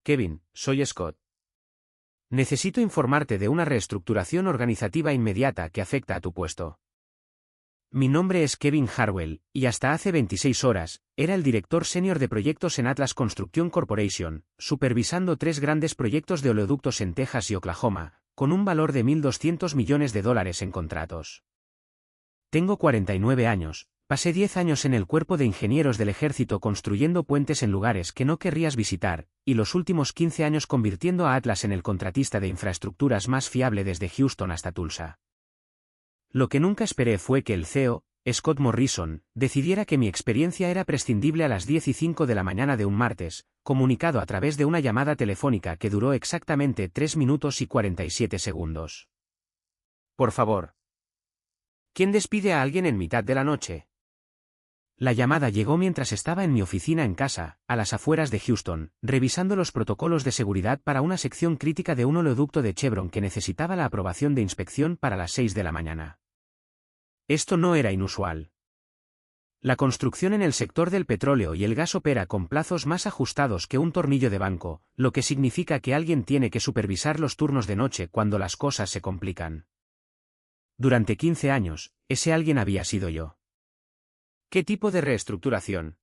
Kevin, soy Scott. Necesito informarte de una reestructuración organizativa inmediata que afecta a tu puesto. Mi nombre es Kevin Harwell, y hasta hace 26 horas, era el director senior de proyectos en Atlas Construction Corporation, supervisando 3 grandes proyectos de oleoductos en Texas y Oklahoma, con un valor de $1.200 millones en contratos. Tengo 49 años, pasé 10 años en el cuerpo de ingenieros del ejército construyendo puentes en lugares que no querrías visitar, y los últimos 15 años convirtiendo a Atlas en el contratista de infraestructuras más fiable desde Houston hasta Tulsa. Lo que nunca esperé fue que el CEO, Scott Morrison, decidiera que mi experiencia era prescindible a las 10:05 de la mañana de un martes, comunicado a través de una llamada telefónica que duró exactamente 3 minutos y 47 segundos. Por favor. ¿Quién despide a alguien en mitad de la noche? La llamada llegó mientras estaba en mi oficina en casa, a las afueras de Houston, revisando los protocolos de seguridad para una sección crítica de un oleoducto de Chevron que necesitaba la aprobación de inspección para las 6 de la mañana. Esto no era inusual. La construcción en el sector del petróleo y el gas opera con plazos más ajustados que un tornillo de banco, lo que significa que alguien tiene que supervisar los turnos de noche cuando las cosas se complican. Durante 15 años, ese alguien había sido yo. ¿Qué tipo de reestructuración?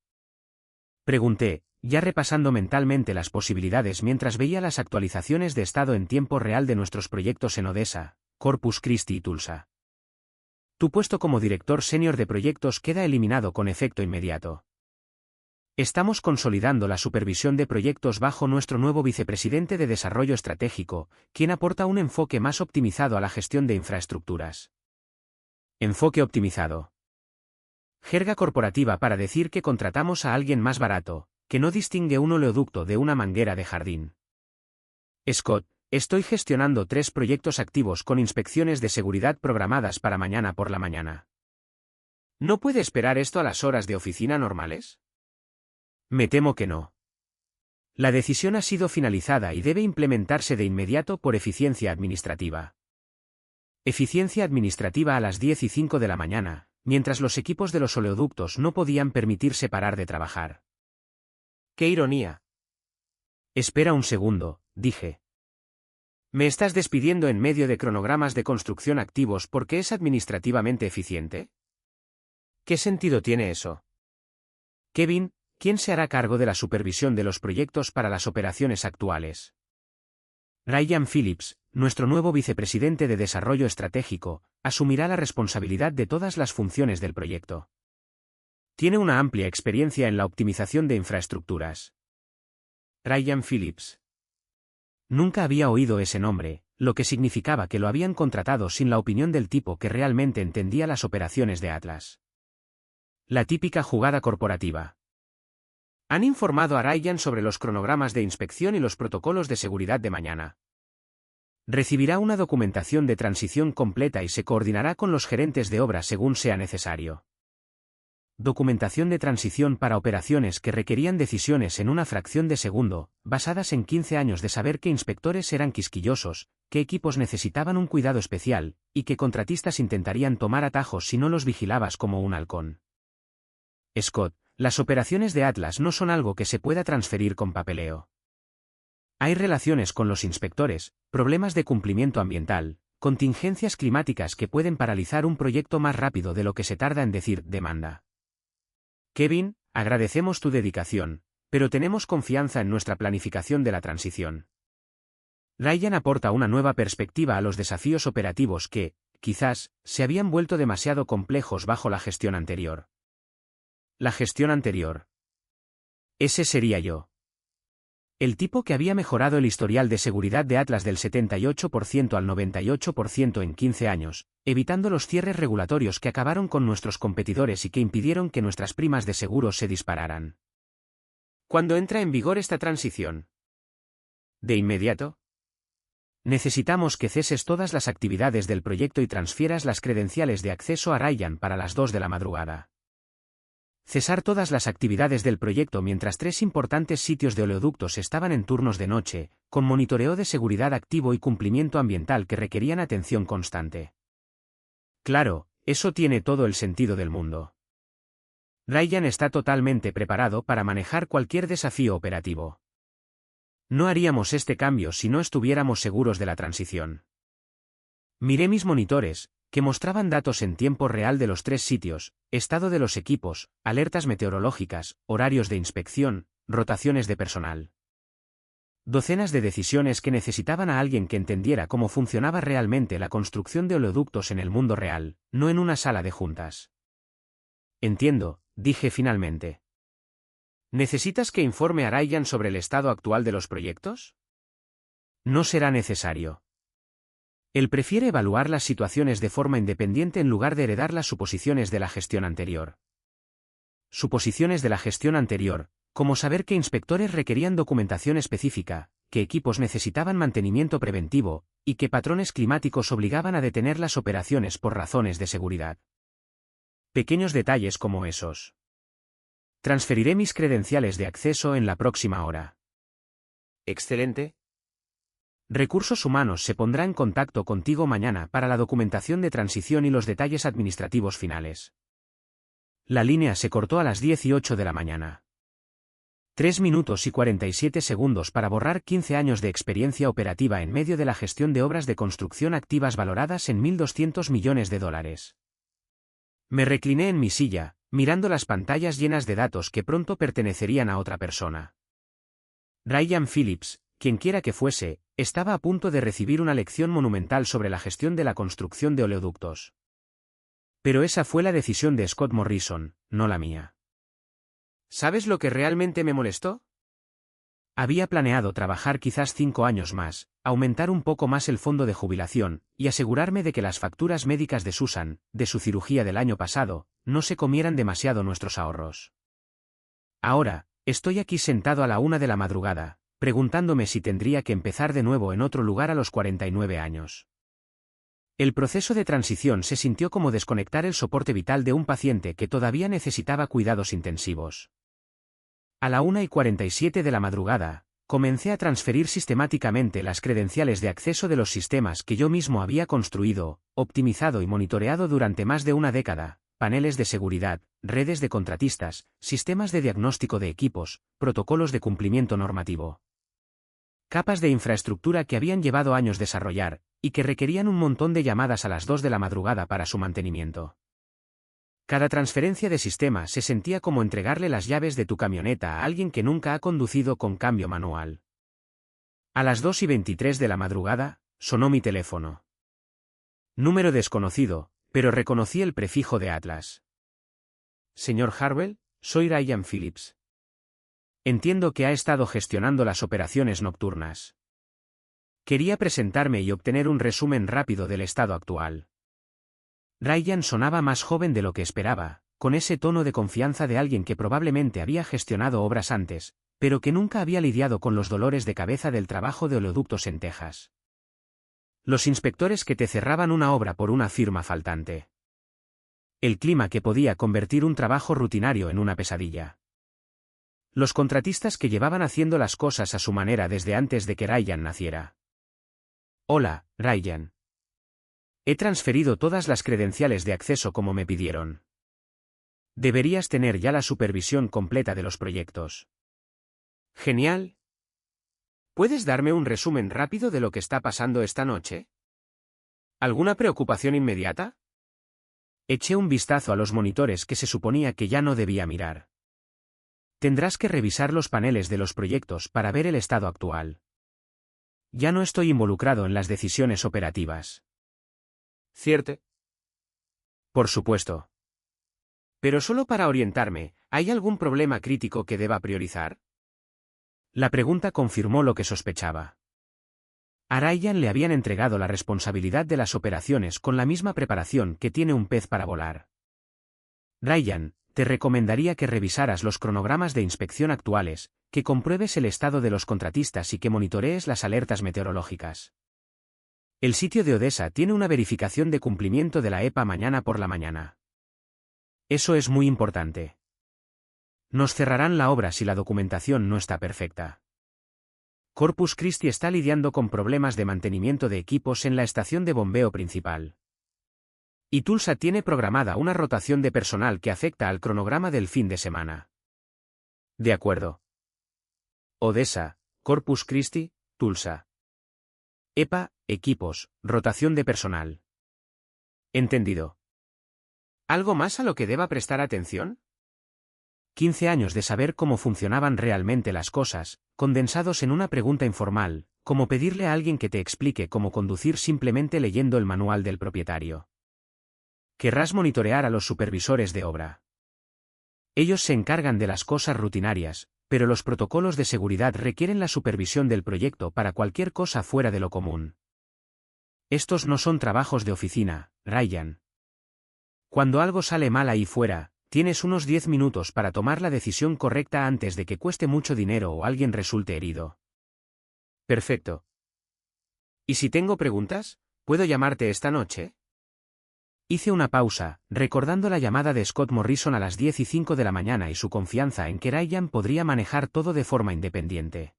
Pregunté, ya repasando mentalmente las posibilidades mientras veía las actualizaciones de estado en tiempo real de nuestros proyectos en Odessa, Corpus Christi y Tulsa. Tu puesto como director senior de proyectos queda eliminado con efecto inmediato. Estamos consolidando la supervisión de proyectos bajo nuestro nuevo vicepresidente de Desarrollo Estratégico, quien aporta un enfoque más optimizado a la gestión de infraestructuras. Enfoque optimizado. Jerga corporativa para decir que contratamos a alguien más barato, que no distingue un oleoducto de una manguera de jardín. Scott, estoy gestionando 3 proyectos activos con inspecciones de seguridad programadas para mañana por la mañana. ¿No puede esperar esto a las horas de oficina normales? Me temo que no. La decisión ha sido finalizada y debe implementarse de inmediato por eficiencia administrativa. Eficiencia administrativa a las 10:05 de la mañana, mientras los equipos de los oleoductos no podían permitirse parar de trabajar. ¡Qué ironía! Espera un segundo, dije. ¿Me estás despidiendo en medio de cronogramas de construcción activos porque es administrativamente eficiente? ¿Qué sentido tiene eso? Kevin, ¿quién se hará cargo de la supervisión de los proyectos para las operaciones actuales? Ryan Phillips, nuestro nuevo vicepresidente de Desarrollo Estratégico, asumirá la responsabilidad de todas las funciones del proyecto. Tiene una amplia experiencia en la optimización de infraestructuras. Ryan Phillips. Nunca había oído ese nombre, lo que significaba que lo habían contratado sin la opinión del tipo que realmente entendía las operaciones de Atlas. La típica jugada corporativa. Han informado a Ryan sobre los cronogramas de inspección y los protocolos de seguridad de mañana. Recibirá una documentación de transición completa y se coordinará con los gerentes de obra según sea necesario. Documentación de transición para operaciones que requerían decisiones en una fracción de segundo, basadas en 15 años de saber qué inspectores eran quisquillosos, qué equipos necesitaban un cuidado especial, y qué contratistas intentarían tomar atajos si no los vigilabas como un halcón. Scott, las operaciones de Atlas no son algo que se pueda transferir con papeleo. Hay relaciones con los inspectores, problemas de cumplimiento ambiental, contingencias climáticas que pueden paralizar un proyecto más rápido de lo que se tarda en decir demanda. Kevin, agradecemos tu dedicación, pero tenemos confianza en nuestra planificación de la transición. Ryan aporta una nueva perspectiva a los desafíos operativos que, quizás, se habían vuelto demasiado complejos bajo la gestión anterior. La gestión anterior. Ese sería yo. El tipo que había mejorado el historial de seguridad de Atlas del 78% al 98% en 15 años, evitando los cierres regulatorios que acabaron con nuestros competidores y que impidieron que nuestras primas de seguros se dispararan. ¿Cuándo entra en vigor esta transición? ¿De inmediato? Necesitamos que ceses todas las actividades del proyecto y transfieras las credenciales de acceso a Ryan para las 2 de la madrugada. Cesar todas las actividades del proyecto mientras 3 importantes sitios de oleoductos estaban en turnos de noche, con monitoreo de seguridad activo y cumplimiento ambiental que requerían atención constante. Claro, eso tiene todo el sentido del mundo. Ryan está totalmente preparado para manejar cualquier desafío operativo. No haríamos este cambio si no estuviéramos seguros de la transición. Miré mis monitores, que mostraban datos en tiempo real de los 3 sitios, estado de los equipos, alertas meteorológicas, horarios de inspección, rotaciones de personal. Docenas de decisiones que necesitaban a alguien que entendiera cómo funcionaba realmente la construcción de oleoductos en el mundo real, no en una sala de juntas. Entiendo, dije finalmente. ¿Necesitas que informe a Ryan sobre el estado actual de los proyectos? No será necesario. Él prefiere evaluar las situaciones de forma independiente en lugar de heredar las suposiciones de la gestión anterior. Suposiciones de la gestión anterior, como saber que inspectores requerían documentación específica, que equipos necesitaban mantenimiento preventivo, y que patrones climáticos obligaban a detener las operaciones por razones de seguridad. Pequeños detalles como esos. Transferiré mis credenciales de acceso en la próxima hora. Excelente. Recursos Humanos se pondrá en contacto contigo mañana para la documentación de transición y los detalles administrativos finales. La línea se cortó a las 18 de la mañana. 3 minutos y 47 segundos para borrar 15 años de experiencia operativa en medio de la gestión de obras de construcción activas valoradas en $1.200 millones. Me recliné en mi silla, mirando las pantallas llenas de datos que pronto pertenecerían a otra persona. Ryan Phillips, quienquiera que fuese, estaba a punto de recibir una lección monumental sobre la gestión de la construcción de oleoductos. Pero esa fue la decisión de Scott Morrison, no la mía. ¿Sabes lo que realmente me molestó? Había planeado trabajar quizás 5 años más, aumentar un poco más el fondo de jubilación, y asegurarme de que las facturas médicas de Susan, de su cirugía del año pasado, no se comieran demasiado nuestros ahorros. Ahora, estoy aquí sentado a la 1 de la madrugada, preguntándome si tendría que empezar de nuevo en otro lugar a los 49 años. El proceso de transición se sintió como desconectar el soporte vital de un paciente que todavía necesitaba cuidados intensivos. A la 1:47 de la madrugada, comencé a transferir sistemáticamente las credenciales de acceso de los sistemas que yo mismo había construido, optimizado y monitoreado durante más de una década, paneles de seguridad, redes de contratistas, sistemas de diagnóstico de equipos, protocolos de cumplimiento normativo. Capas de infraestructura que habían llevado años desarrollar, y que requerían un montón de llamadas a las 2 de la madrugada para su mantenimiento. Cada transferencia de sistema se sentía como entregarle las llaves de tu camioneta a alguien que nunca ha conducido con cambio manual. A las 2:23 de la madrugada, sonó mi teléfono. Número desconocido, pero reconocí el prefijo de Atlas. Señor Harwell, soy Ryan Phillips. Entiendo que ha estado gestionando las operaciones nocturnas. Quería presentarme y obtener un resumen rápido del estado actual. Ryan sonaba más joven de lo que esperaba, con ese tono de confianza de alguien que probablemente había gestionado obras antes, pero que nunca había lidiado con los dolores de cabeza del trabajo de oleoductos en Texas. Los inspectores que te cerraban una obra por una firma faltante. El clima que podía convertir un trabajo rutinario en una pesadilla. Los contratistas que llevaban haciendo las cosas a su manera desde antes de que Ryan naciera. Hola, Ryan. He transferido todas las credenciales de acceso como me pidieron. Deberías tener ya la supervisión completa de los proyectos. Genial. ¿Puedes darme un resumen rápido de lo que está pasando esta noche? ¿Alguna preocupación inmediata? Eché un vistazo a los monitores que se suponía que ya no debía mirar. Tendrás que revisar los paneles de los proyectos para ver el estado actual. Ya no estoy involucrado en las decisiones operativas. ¿Cierto? Por supuesto. Pero solo para orientarme, ¿hay algún problema crítico que deba priorizar? La pregunta confirmó lo que sospechaba. A Ryan le habían entregado la responsabilidad de las operaciones con la misma preparación que tiene un pez para volar. Ryan, te recomendaría que revisaras los cronogramas de inspección actuales, que compruebes el estado de los contratistas y que monitorees las alertas meteorológicas. El sitio de Odessa tiene una verificación de cumplimiento de la EPA mañana por la mañana. Eso es muy importante. Nos cerrarán la obra si la documentación no está perfecta. Corpus Christi está lidiando con problemas de mantenimiento de equipos en la estación de bombeo principal. Y Tulsa tiene programada una rotación de personal que afecta al cronograma del fin de semana. De acuerdo. Odessa, Corpus Christi, Tulsa. EPA, equipos, rotación de personal. Entendido. ¿Algo más a lo que deba prestar atención? 15 años de saber cómo funcionaban realmente las cosas, condensados en una pregunta informal, como pedirle a alguien que te explique cómo conducir simplemente leyendo el manual del propietario. Querrás monitorear a los supervisores de obra. Ellos se encargan de las cosas rutinarias, pero los protocolos de seguridad requieren la supervisión del proyecto para cualquier cosa fuera de lo común. Estos no son trabajos de oficina, Ryan. Cuando algo sale mal ahí fuera, tienes unos 10 minutos para tomar la decisión correcta antes de que cueste mucho dinero o alguien resulte herido. Perfecto. ¿Y si tengo preguntas, puedo llamarte esta noche? Hice una pausa, recordando la llamada de Scott Morrison a las 10:05 de la mañana y su confianza en que Ryan podría manejar todo de forma independiente.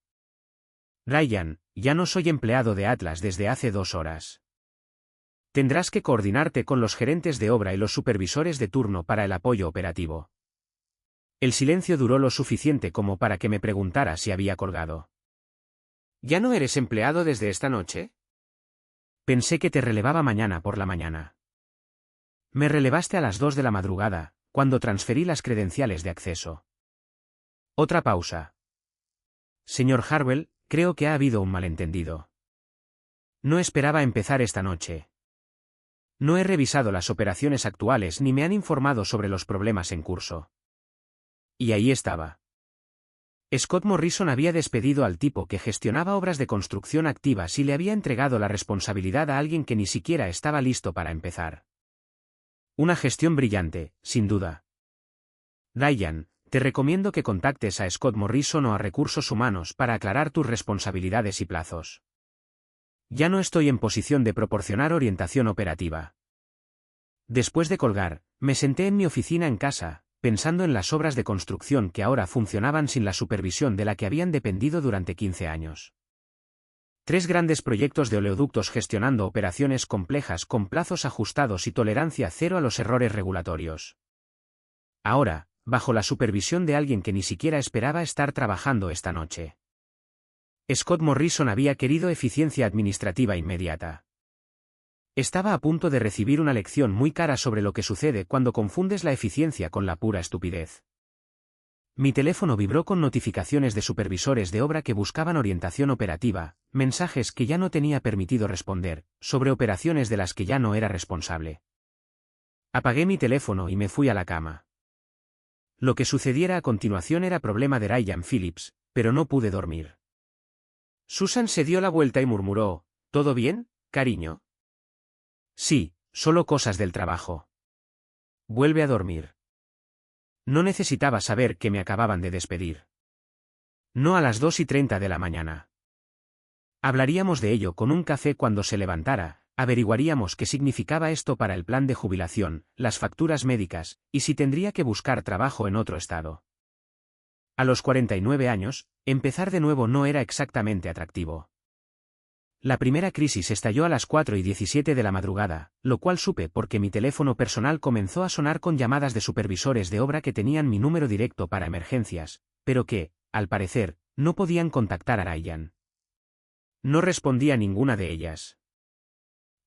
Ryan, ya no soy empleado de Atlas desde hace 2 horas. Tendrás que coordinarte con los gerentes de obra y los supervisores de turno para el apoyo operativo. El silencio duró lo suficiente como para que me preguntara si había colgado. ¿Ya no eres empleado desde esta noche? Pensé que te relevaba mañana por la mañana. Me relevaste a las 2 de la madrugada, cuando transferí las credenciales de acceso. Otra pausa. Señor Harwell, creo que ha habido un malentendido. No esperaba empezar esta noche. No he revisado las operaciones actuales ni me han informado sobre los problemas en curso. Y ahí estaba. Scott Morrison había despedido al tipo que gestionaba obras de construcción activas y le había entregado la responsabilidad a alguien que ni siquiera estaba listo para empezar. Una gestión brillante, sin duda. Ryan, te recomiendo que contactes a Scott Morrison o a Recursos Humanos para aclarar tus responsabilidades y plazos. Ya no estoy en posición de proporcionar orientación operativa. Después de colgar, me senté en mi oficina en casa, pensando en las obras de construcción que ahora funcionaban sin la supervisión de la que habían dependido durante 15 años. 3 grandes proyectos de oleoductos gestionando operaciones complejas con plazos ajustados y tolerancia cero a los errores regulatorios. Ahora, bajo la supervisión de alguien que ni siquiera esperaba estar trabajando esta noche. Scott Morrison había querido eficiencia administrativa inmediata. Estaba a punto de recibir una lección muy cara sobre lo que sucede cuando confundes la eficiencia con la pura estupidez. Mi teléfono vibró con notificaciones de supervisores de obra que buscaban orientación operativa, mensajes que ya no tenía permitido responder, sobre operaciones de las que ya no era responsable. Apagué mi teléfono y me fui a la cama. Lo que sucediera a continuación era problema de Ryan Phillips, pero no pude dormir. Susan se dio la vuelta y murmuró, ¿todo bien, cariño? Sí, solo cosas del trabajo. Vuelve a dormir. No necesitaba saber que me acababan de despedir. No a las 2:30 de la mañana. Hablaríamos de ello con un café cuando se levantara, averiguaríamos qué significaba esto para el plan de jubilación, las facturas médicas, y si tendría que buscar trabajo en otro estado. A los 49 años, empezar de nuevo no era exactamente atractivo. La primera crisis estalló a las 4:17 de la madrugada, lo cual supe porque mi teléfono personal comenzó a sonar con llamadas de supervisores de obra que tenían mi número directo para emergencias, pero que, al parecer, no podían contactar a Ryan. No respondí a ninguna de ellas.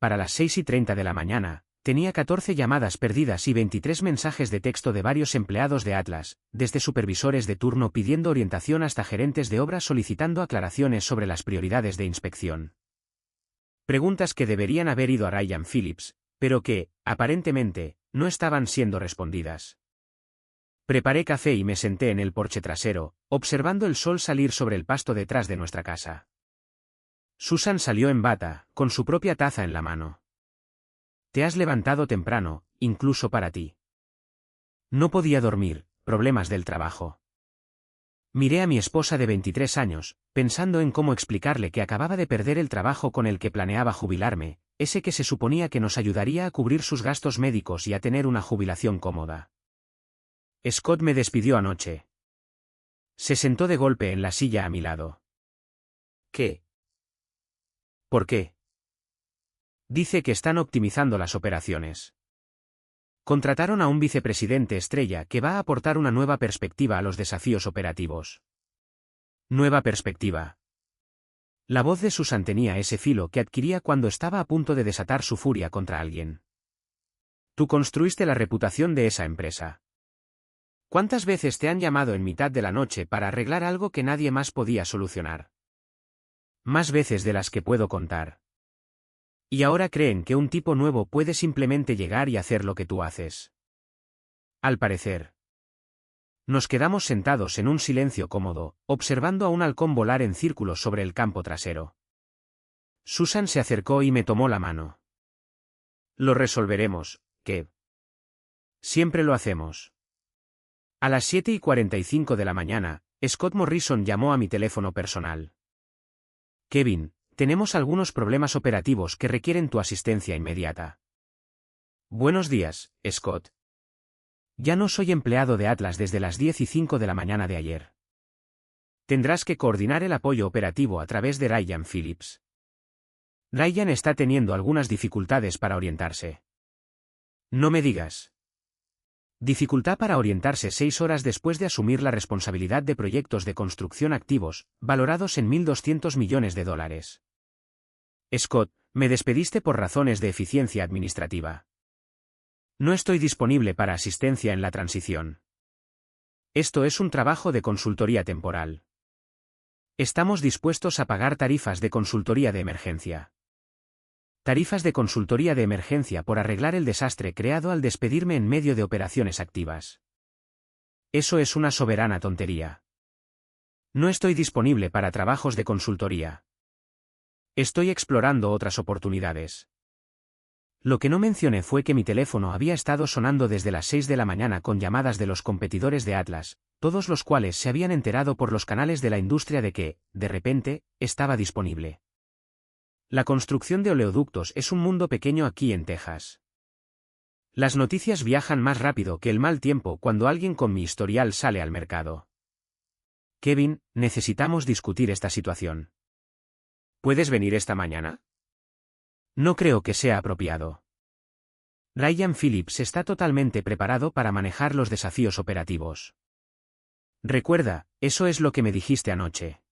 Para las 6:30 de la mañana, tenía 14 llamadas perdidas y 23 mensajes de texto de varios empleados de Atlas, desde supervisores de turno pidiendo orientación hasta gerentes de obra solicitando aclaraciones sobre las prioridades de inspección. Preguntas que deberían haber ido a Ryan Phillips, pero que, aparentemente, no estaban siendo respondidas. Preparé café y me senté en el porche trasero, observando el sol salir sobre el pasto detrás de nuestra casa. Susan salió en bata, con su propia taza en la mano. Te has levantado temprano, incluso para ti. No podía dormir, problemas del trabajo. Miré a mi esposa de 23 años, pensando en cómo explicarle que acababa de perder el trabajo con el que planeaba jubilarme, ese que se suponía que nos ayudaría a cubrir sus gastos médicos y a tener una jubilación cómoda. Scott me despidió anoche. Se sentó de golpe en la silla a mi lado. ¿Qué? ¿Por qué? Dice que están optimizando las operaciones. Contrataron a un vicepresidente estrella que va a aportar una nueva perspectiva a los desafíos operativos. Nueva perspectiva. La voz de Susan tenía ese filo que adquiría cuando estaba a punto de desatar su furia contra alguien. Tú construiste la reputación de esa empresa. ¿Cuántas veces te han llamado en mitad de la noche para arreglar algo que nadie más podía solucionar? Más veces de las que puedo contar. Y ahora creen que un tipo nuevo puede simplemente llegar y hacer lo que tú haces. Al parecer. Nos quedamos sentados en un silencio cómodo, observando a un halcón volar en círculos sobre el campo trasero. Susan se acercó y me tomó la mano. Lo resolveremos, Kev. Siempre lo hacemos. A las 7:45 de la mañana, Scott Morrison llamó a mi teléfono personal. Kevin, tenemos algunos problemas operativos que requieren tu asistencia inmediata. Buenos días, Scott. Ya no soy empleado de Atlas desde las 10:05 de la mañana de ayer. Tendrás que coordinar el apoyo operativo a través de Ryan Phillips. Ryan está teniendo algunas dificultades para orientarse. No me digas. Dificultad para orientarse 6 horas después de asumir la responsabilidad de proyectos de construcción activos, valorados en $1.200 millones. Scott, me despediste por razones de eficiencia administrativa. No estoy disponible para asistencia en la transición. Esto es un trabajo de consultoría temporal. Estamos dispuestos a pagar tarifas de consultoría de emergencia. Tarifas de consultoría de emergencia por arreglar el desastre creado al despedirme en medio de operaciones activas. Eso es una soberana tontería. No estoy disponible para trabajos de consultoría. Estoy explorando otras oportunidades. Lo que no mencioné fue que mi teléfono había estado sonando desde las 6 de la mañana con llamadas de los competidores de Atlas, todos los cuales se habían enterado por los canales de la industria de que, de repente, estaba disponible. La construcción de oleoductos es un mundo pequeño aquí en Texas. Las noticias viajan más rápido que el mal tiempo cuando alguien con mi historial sale al mercado. Kevin, necesitamos discutir esta situación. ¿Puedes venir esta mañana? No creo que sea apropiado. Ryan Phillips está totalmente preparado para manejar los desafíos operativos. Recuerda, eso es lo que me dijiste anoche.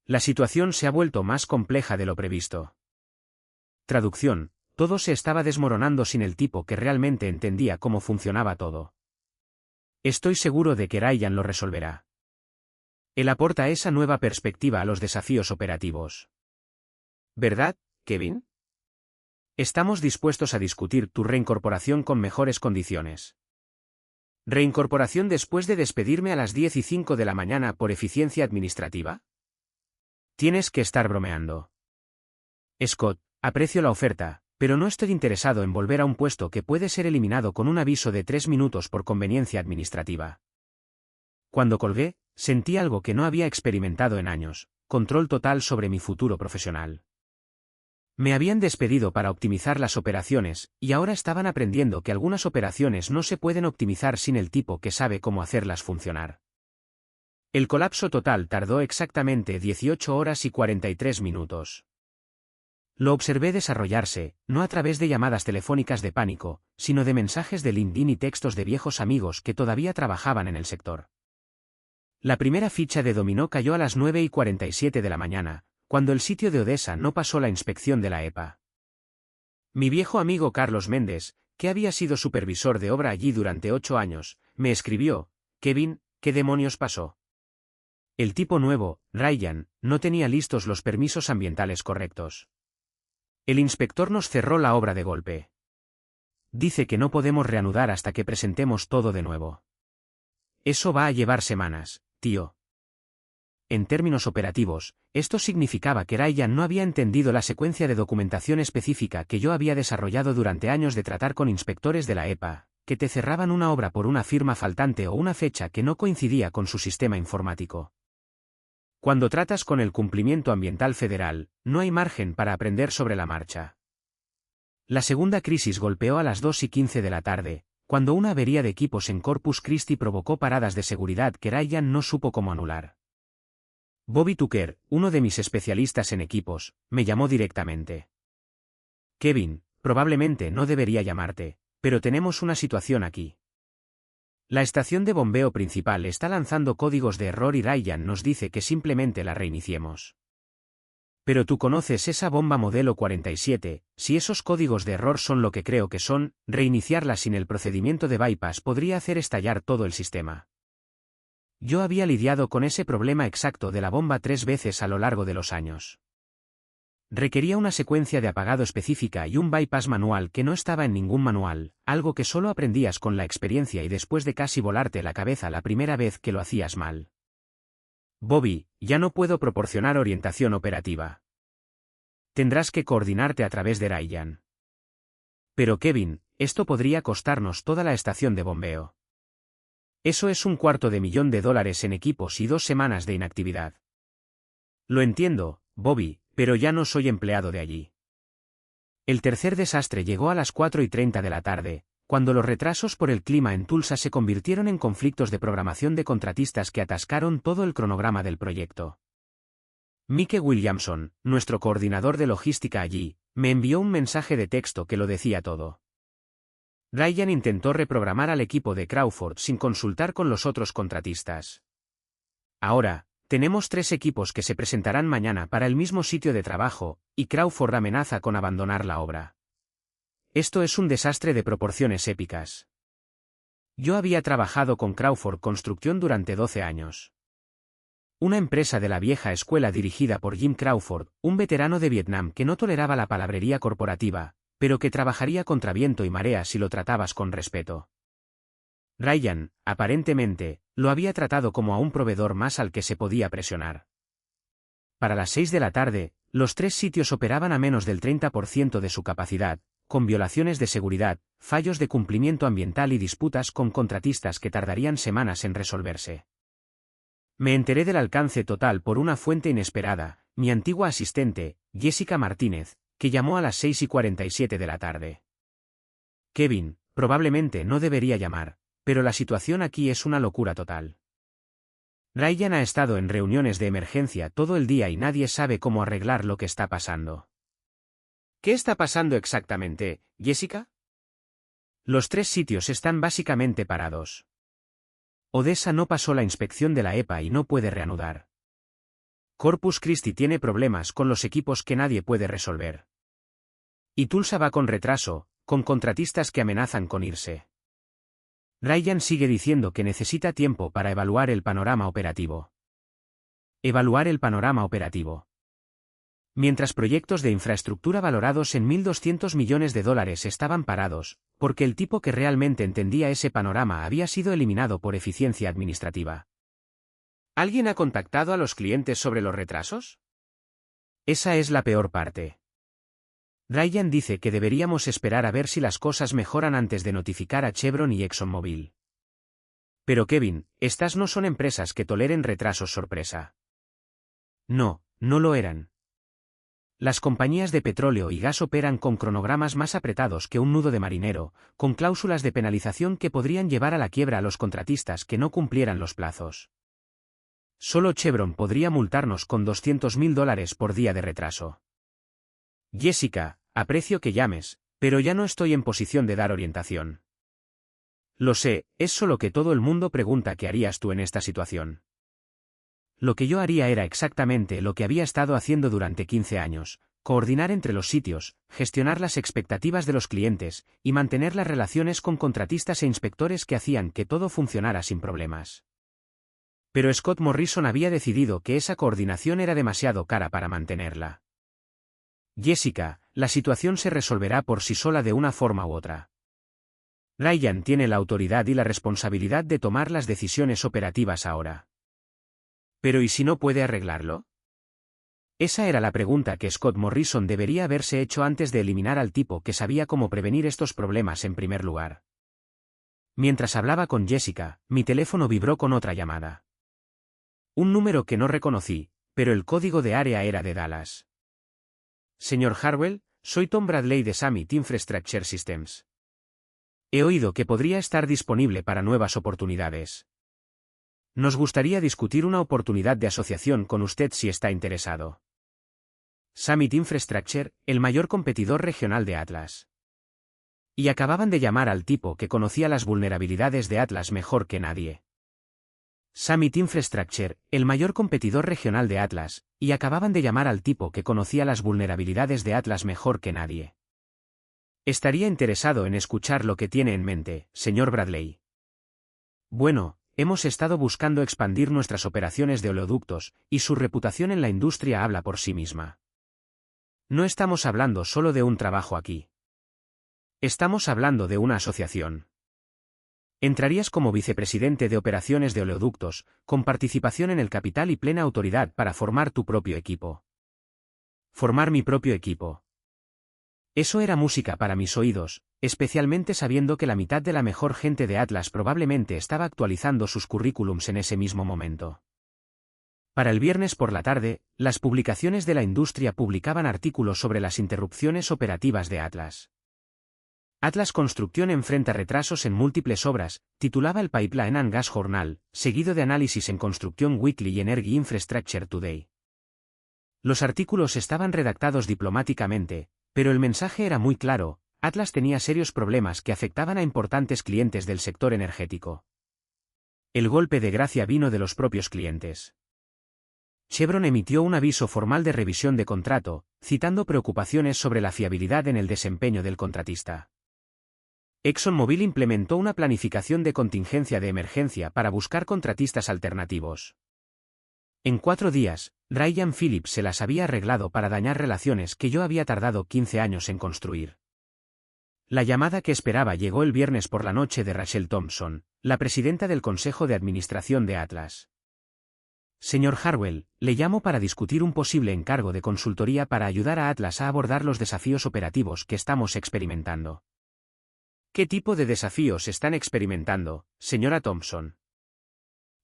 La situación se ha vuelto más compleja de lo previsto. Traducción, todo se estaba desmoronando sin el tipo que realmente entendía cómo funcionaba todo. Estoy seguro de que Ryan lo resolverá. Él aporta esa nueva perspectiva a los desafíos operativos. ¿Verdad, Kevin? Estamos dispuestos a discutir tu reincorporación con mejores condiciones. ¿Reincorporación después de despedirme a las 10:05 de la mañana por eficiencia administrativa? Tienes que estar bromeando. Scott, aprecio la oferta, pero no estoy interesado en volver a un puesto que puede ser eliminado con un aviso de 3 minutos por conveniencia administrativa. Cuando colgué, sentí algo que no había experimentado en años, control total sobre mi futuro profesional. Me habían despedido para optimizar las operaciones, y ahora estaban aprendiendo que algunas operaciones no se pueden optimizar sin el tipo que sabe cómo hacerlas funcionar. El colapso total tardó exactamente 18 horas y 43 minutos. Lo observé desarrollarse, no a través de llamadas telefónicas de pánico, sino de mensajes de LinkedIn y textos de viejos amigos que todavía trabajaban en el sector. La primera ficha de dominó cayó a las 9:47 de la mañana, cuando el sitio de Odessa no pasó la inspección de la EPA. Mi viejo amigo Carlos Méndez, que había sido supervisor de obra allí durante 8 años, me escribió: Kevin, ¿qué demonios pasó? El tipo nuevo, Ryan, no tenía listos los permisos ambientales correctos. El inspector nos cerró la obra de golpe. Dice que no podemos reanudar hasta que presentemos todo de nuevo. Eso va a llevar semanas, tío. En términos operativos, esto significaba que Ryan no había entendido la secuencia de documentación específica que yo había desarrollado durante años de tratar con inspectores de la EPA, que te cerraban una obra por una firma faltante o una fecha que no coincidía con su sistema informático. Cuando tratas con el cumplimiento ambiental federal, no hay margen para aprender sobre la marcha. La segunda crisis golpeó a las 2:15 de la tarde, cuando una avería de equipos en Corpus Christi provocó paradas de seguridad que Ryan no supo cómo anular. Bobby Tucker, uno de mis especialistas en equipos, me llamó directamente. Kevin, probablemente no debería llamarte, pero tenemos una situación aquí. La estación de bombeo principal está lanzando códigos de error y Ryan nos dice que simplemente la reiniciemos. Pero tú conoces esa bomba modelo 47, si esos códigos de error son lo que creo que son, reiniciarla sin el procedimiento de bypass podría hacer estallar todo el sistema. Yo había lidiado con ese problema exacto de la bomba 3 veces a lo largo de los años. Requería una secuencia de apagado específica y un bypass manual que no estaba en ningún manual, algo que solo aprendías con la experiencia y después de casi volarte la cabeza la primera vez que lo hacías mal. Bobby, ya no puedo proporcionar orientación operativa. Tendrás que coordinarte a través de Ryan. Pero Kevin, esto podría costarnos toda la estación de bombeo. Eso es $250,000 en equipos y 2 semanas de inactividad. Lo entiendo, Bobby, pero ya no soy empleado de allí. El tercer desastre llegó a las 4:30 de la tarde, cuando los retrasos por el clima en Tulsa se convirtieron en conflictos de programación de contratistas que atascaron todo el cronograma del proyecto. Mike Williamson, nuestro coordinador de logística allí, me envió un mensaje de texto que lo decía todo. Ryan intentó reprogramar al equipo de Crawford sin consultar con los otros contratistas. Ahora, tenemos 3 equipos que se presentarán mañana para el mismo sitio de trabajo, y Crawford amenaza con abandonar la obra. Esto es un desastre de proporciones épicas. Yo había trabajado con Crawford Construcción durante 12 años. Una empresa de la vieja escuela dirigida por Jim Crawford, un veterano de Vietnam que no toleraba la palabrería corporativa, pero que trabajaría contra viento y marea si lo tratabas con respeto. Ryan, aparentemente, lo había tratado como a un proveedor más al que se podía presionar. Para las 6 de la tarde, los 3 sitios operaban a menos del 30% de su capacidad, con violaciones de seguridad, fallos de cumplimiento ambiental y disputas con contratistas que tardarían semanas en resolverse. Me enteré del alcance total por una fuente inesperada, mi antigua asistente, Jessica Martínez, que llamó a las 6:47 de la tarde. Kevin, probablemente no debería llamar, pero la situación aquí es una locura total. Ryan ha estado en reuniones de emergencia todo el día y nadie sabe cómo arreglar lo que está pasando. ¿Qué está pasando exactamente, Jessica? Los 3 sitios están básicamente parados. Odessa no pasó la inspección de la EPA y no puede reanudar. Corpus Christi tiene problemas con los equipos que nadie puede resolver. Y Tulsa va con retraso, con contratistas que amenazan con irse. Ryan sigue diciendo que necesita tiempo para evaluar el panorama operativo. Evaluar el panorama operativo. Mientras proyectos de infraestructura valorados en $1.200 millones estaban parados, porque el tipo que realmente entendía ese panorama había sido eliminado por eficiencia administrativa. ¿Alguien ha contactado a los clientes sobre los retrasos? Esa es la peor parte. Ryan dice que deberíamos esperar a ver si las cosas mejoran antes de notificar a Chevron y ExxonMobil. Pero Kevin, estas no son empresas que toleren retrasos sorpresa. No, no lo eran. Las compañías de petróleo y gas operan con cronogramas más apretados que un nudo de marinero, con cláusulas de penalización que podrían llevar a la quiebra a los contratistas que no cumplieran los plazos. Solo Chevron podría multarnos con $200,000 por día de retraso. Jessica, aprecio que llames, pero ya no estoy en posición de dar orientación. Lo sé, es solo que todo el mundo pregunta qué harías tú en esta situación. Lo que yo haría era exactamente lo que había estado haciendo durante 15 años, coordinar entre los sitios, gestionar las expectativas de los clientes, y mantener las relaciones con contratistas e inspectores que hacían que todo funcionara sin problemas. Pero Scott Morrison había decidido que esa coordinación era demasiado cara para mantenerla. Jessica, la situación se resolverá por sí sola de una forma u otra. Ryan tiene la autoridad y la responsabilidad de tomar las decisiones operativas ahora. ¿Pero y si no puede arreglarlo? Esa era la pregunta que Scott Morrison debería haberse hecho antes de eliminar al tipo que sabía cómo prevenir estos problemas en primer lugar. Mientras hablaba con Jessica, mi teléfono vibró con otra llamada. Un número que no reconocí, pero el código de área era de Dallas. Señor Harwell, soy Tom Bradley de Summit Infrastructure Systems. He oído que podría estar disponible para nuevas oportunidades. Nos gustaría discutir una oportunidad de asociación con usted si está interesado. Summit Infrastructure, el mayor competidor regional de Atlas. Y acababan de llamar al tipo que conocía las vulnerabilidades de Atlas mejor que nadie. Summit Infrastructure, el mayor competidor regional de Atlas, y acababan de llamar al tipo que conocía las vulnerabilidades de Atlas mejor que nadie. Estaría interesado en escuchar lo que tiene en mente, señor Bradley. Bueno, hemos estado buscando expandir nuestras operaciones de oleoductos, y su reputación en la industria habla por sí misma. No estamos hablando solo de un trabajo aquí. Estamos hablando de una asociación. Entrarías como vicepresidente de operaciones de oleoductos, con participación en el capital y plena autoridad para formar tu propio equipo. Formar mi propio equipo. Eso era música para mis oídos, especialmente sabiendo que la mitad de la mejor gente de Atlas probablemente estaba actualizando sus currículums en ese mismo momento. Para el viernes por la tarde, las publicaciones de la industria publicaban artículos sobre las interrupciones operativas de Atlas. Atlas Construcción enfrenta retrasos en múltiples obras, titulaba el Pipeline and Gas Journal, seguido de análisis en Construction Weekly y Energy Infrastructure Today. Los artículos estaban redactados diplomáticamente, pero el mensaje era muy claro: Atlas tenía serios problemas que afectaban a importantes clientes del sector energético. El golpe de gracia vino de los propios clientes. Chevron emitió un aviso formal de revisión de contrato, citando preocupaciones sobre la fiabilidad en el desempeño del contratista. ExxonMobil implementó una planificación de contingencia de emergencia para buscar contratistas alternativos. En 4 días, Ryan Phillips se las había arreglado para dañar relaciones que yo había tardado 15 años en construir. La llamada que esperaba llegó el viernes por la noche de Rachel Thompson, la presidenta del Consejo de Administración de Atlas. Señor Harwell, le llamo para discutir un posible encargo de consultoría para ayudar a Atlas a abordar los desafíos operativos que estamos experimentando. ¿Qué tipo de desafíos están experimentando, señora Thompson?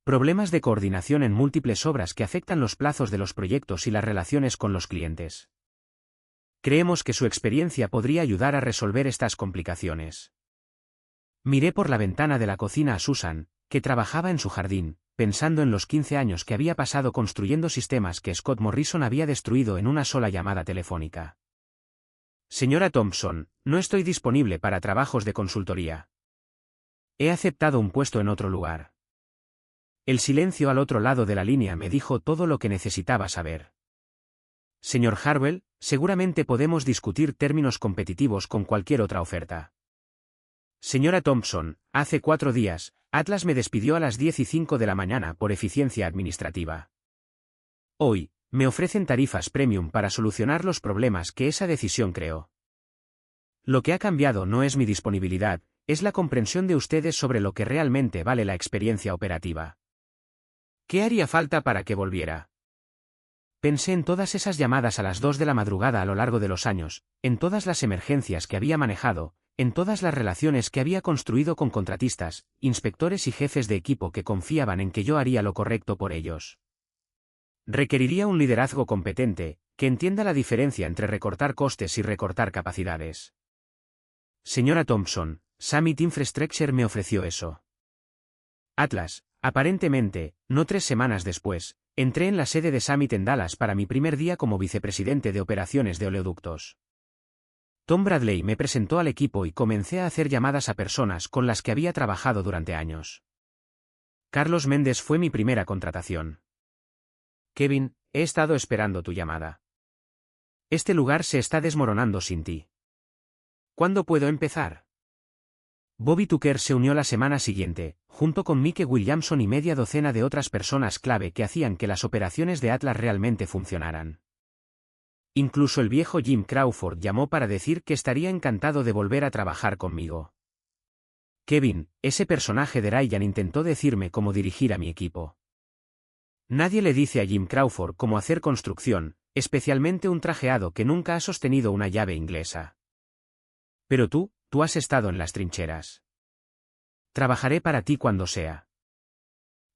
Problemas de coordinación en múltiples obras que afectan los plazos de los proyectos y las relaciones con los clientes. Creemos que su experiencia podría ayudar a resolver estas complicaciones. Miré por la ventana de la cocina a Susan, que trabajaba en su jardín, pensando en los 15 años que había pasado construyendo sistemas que Scott Morrison había destruido en una sola llamada telefónica. Señora Thompson, no estoy disponible para trabajos de consultoría. He aceptado un puesto en otro lugar. El silencio al otro lado de la línea me dijo todo lo que necesitaba saber. Señor Harwell, seguramente podemos discutir términos competitivos con cualquier otra oferta. Señora Thompson, hace 4 días, Atlas me despidió a las 10:05 de la mañana por eficiencia administrativa. Hoy, me ofrecen tarifas premium para solucionar los problemas que esa decisión creó. Lo que ha cambiado no es mi disponibilidad, es la comprensión de ustedes sobre lo que realmente vale la experiencia operativa. ¿Qué haría falta para que volviera? Pensé en todas esas llamadas a las 2 de la madrugada a lo largo de los años, en todas las emergencias que había manejado, en todas las relaciones que había construido con contratistas, inspectores y jefes de equipo que confiaban en que yo haría lo correcto por ellos. Requeriría un liderazgo competente, que entienda la diferencia entre recortar costes y recortar capacidades. Señora Thompson, Summit Infrastructure me ofreció eso. Atlas, aparentemente, no 3 semanas después, entré en la sede de Summit en Dallas para mi primer día como vicepresidente de operaciones de oleoductos. Tom Bradley me presentó al equipo y comencé a hacer llamadas a personas con las que había trabajado durante años. Carlos Méndez fue mi primera contratación. Kevin, he estado esperando tu llamada. Este lugar se está desmoronando sin ti. ¿Cuándo puedo empezar? Bobby Tucker se unió la semana siguiente, junto con Mike Williamson y media docena de otras personas clave que hacían que las operaciones de Atlas realmente funcionaran. Incluso el viejo Jim Crawford llamó para decir que estaría encantado de volver a trabajar conmigo. Kevin, ese personaje de Ryan intentó decirme cómo dirigir a mi equipo. Nadie le dice a Jim Crawford cómo hacer construcción, especialmente un trajeado que nunca ha sostenido una llave inglesa. Pero tú has estado en las trincheras. Trabajaré para ti cuando sea.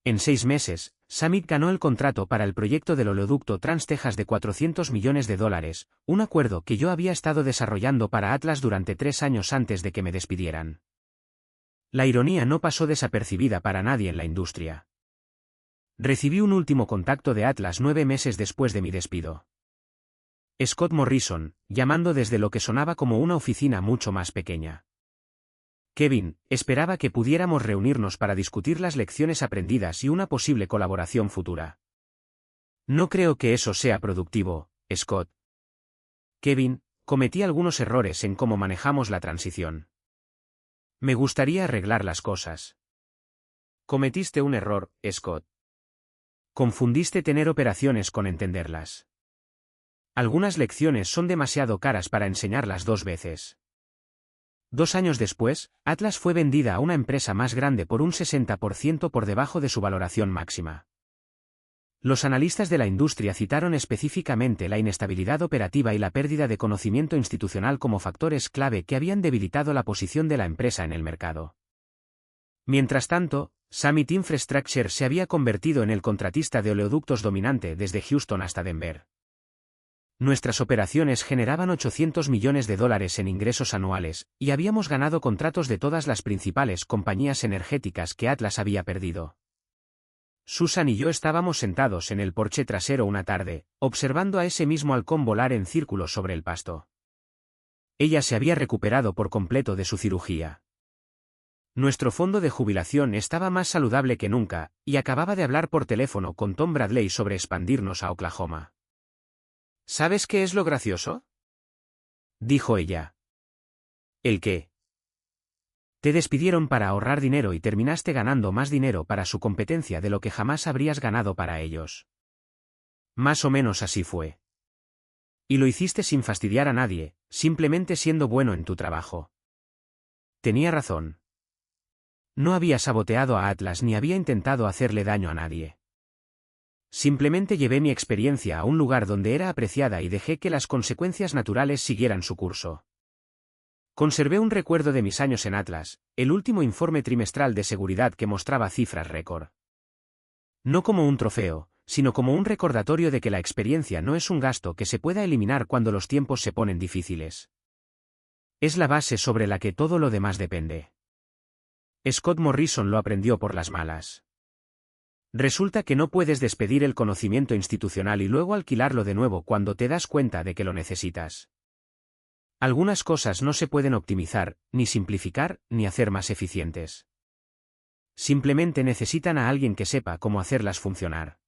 En 6 meses, Summit ganó el contrato para el proyecto del oleoducto Trans-Texas de $400 millones, un acuerdo que yo había estado desarrollando para Atlas durante 3 años antes de que me despidieran. La ironía no pasó desapercibida para nadie en la industria. Recibí un último contacto de Atlas 9 meses después de mi despido. Scott Morrison, llamando desde lo que sonaba como una oficina mucho más pequeña. Kevin, esperaba que pudiéramos reunirnos para discutir las lecciones aprendidas y una posible colaboración futura. No creo que eso sea productivo, Scott. Kevin, cometí algunos errores en cómo manejamos la transición. Me gustaría arreglar las cosas. Cometiste un error, Scott. Confundiste tener operaciones con entenderlas. Algunas lecciones son demasiado caras para enseñarlas 2 veces. 2 años después, Atlas fue vendida a una empresa más grande por un 60% por debajo de su valoración máxima. Los analistas de la industria citaron específicamente la inestabilidad operativa y la pérdida de conocimiento institucional como factores clave que habían debilitado la posición de la empresa en el mercado. Mientras tanto, Summit Infrastructure se había convertido en el contratista de oleoductos dominante desde Houston hasta Denver. Nuestras operaciones generaban $800 millones en ingresos anuales, y habíamos ganado contratos de todas las principales compañías energéticas que Atlas había perdido. Susan y yo estábamos sentados en el porche trasero una tarde, observando a ese mismo halcón volar en círculos sobre el pasto. Ella se había recuperado por completo de su cirugía. Nuestro fondo de jubilación estaba más saludable que nunca, y acababa de hablar por teléfono con Tom Bradley sobre expandirnos a Oklahoma. ¿Sabes qué es lo gracioso?, dijo ella. ¿El qué? Te despidieron para ahorrar dinero y terminaste ganando más dinero para su competencia de lo que jamás habrías ganado para ellos. Más o menos así fue. Y lo hiciste sin fastidiar a nadie, simplemente siendo bueno en tu trabajo. Tenía razón. No había saboteado a Atlas ni había intentado hacerle daño a nadie. Simplemente llevé mi experiencia a un lugar donde era apreciada y dejé que las consecuencias naturales siguieran su curso. Conservé un recuerdo de mis años en Atlas, el último informe trimestral de seguridad que mostraba cifras récord. No como un trofeo, sino como un recordatorio de que la experiencia no es un gasto que se pueda eliminar cuando los tiempos se ponen difíciles. Es la base sobre la que todo lo demás depende. Scott Morrison lo aprendió por las malas. Resulta que no puedes despedir el conocimiento institucional y luego alquilarlo de nuevo cuando te das cuenta de que lo necesitas. Algunas cosas no se pueden optimizar, ni simplificar, ni hacer más eficientes. Simplemente necesitan a alguien que sepa cómo hacerlas funcionar.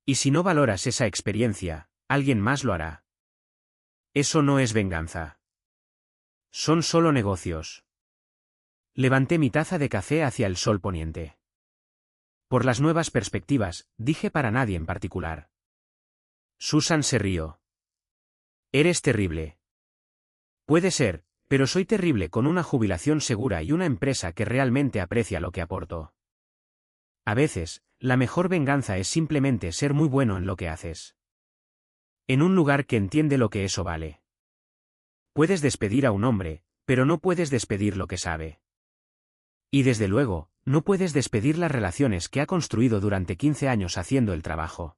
Y si no valoras esa experiencia, alguien más lo hará. Eso no es venganza. Son solo negocios. Levanté mi taza de café hacia el sol poniente. Por las nuevas perspectivas, dije para nadie en particular. Susan se rió. Eres terrible. Puede ser, pero soy terrible con una jubilación segura y una empresa que realmente aprecia lo que aporto. A veces, la mejor venganza es simplemente ser muy bueno en lo que haces. En un lugar que entiende lo que eso vale. Puedes despedir a un hombre, pero no puedes despedir lo que sabe. Y desde luego, no puedes despedir las relaciones que ha construido durante 15 años haciendo el trabajo.